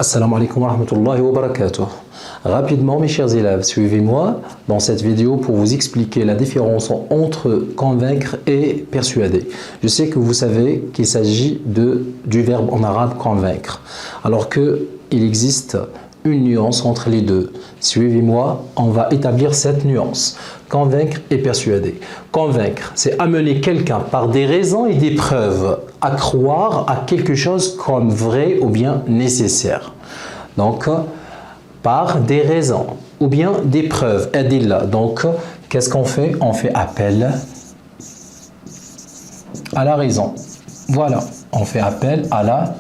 Assalamu alaikum wa rahmatullahi wa barakatuh. Rapidement mes chers élèves, suivez-moi dans cette vidéo pour vous expliquer la différence entre convaincre et persuader. Je sais que vous savez qu'il s'agit du verbe en arabe convaincre, alors qu'il existe une nuance entre les deux. Suivez-moi, on va établir cette nuance. Convaincre et persuader. Convaincre, c'est amener quelqu'un par des raisons et des preuves à croire à quelque chose comme vrai ou bien nécessaire. Donc, par des raisons ou bien des preuves. Adilla. Donc, qu'est-ce qu'on fait? On fait appel à la raison. Voilà, on fait appel à la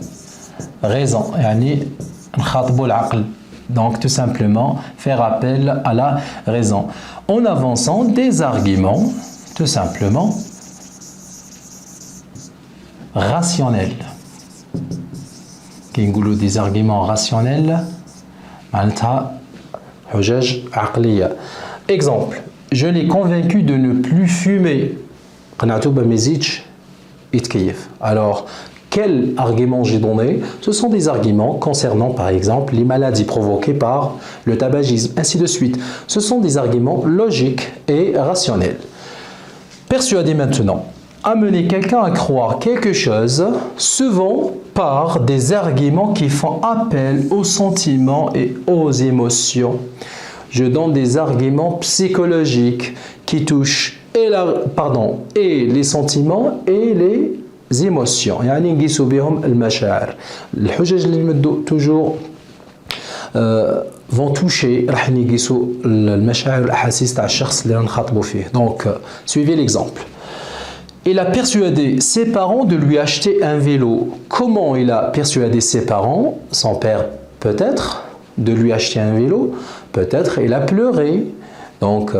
raison. Donc, tout simplement, faire appel à la raison. En avançant des arguments, tout simplement, rationnels. Des arguments rationnels. Exemple, je l'ai convaincu de ne plus fumer. Alors, quels arguments j'ai donné? Ce sont des arguments concernant par exemple les maladies provoquées par le tabagisme, ainsi de suite. Ce sont des arguments logiques et rationnels. Persuader maintenant. Amener quelqu'un à croire quelque chose, souvent par des arguments qui font appel aux sentiments et aux émotions. Je donne des arguments psychologiques qui touchent et les sentiments et les émotions. يعني نقيسوا بهم المشاعر. الحجج اللي نمدوا toujours vont toucher راح نقيسوا المشاعر والأحاسيس تاع الشخص اللي نخاطبوا فيه. Donc suivez l'exemple. Il a persuadé ses parents de lui acheter un vélo. Comment il a persuadé ses parents, son père peut-être, de lui acheter un vélo? Peut-être il a pleuré. Donc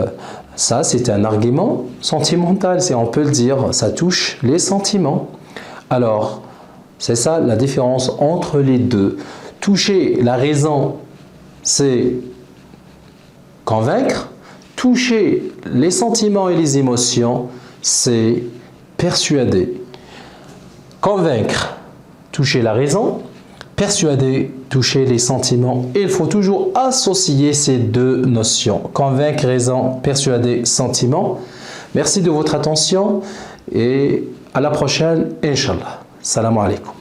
ça c'est un argument sentimental, si on peut le dire, ça touche les sentiments. Alors c'est ça la différence entre les deux. Toucher la raison, c'est convaincre. Toucher les sentiments et les émotions, c'est persuader. Convaincre, toucher la raison. Persuader, toucher les sentiments. Il faut toujours associer ces deux notions. Convaincre, raison, persuader, sentiment. Merci de votre attention et à la prochaine, Inch'Allah. Salam alaikum.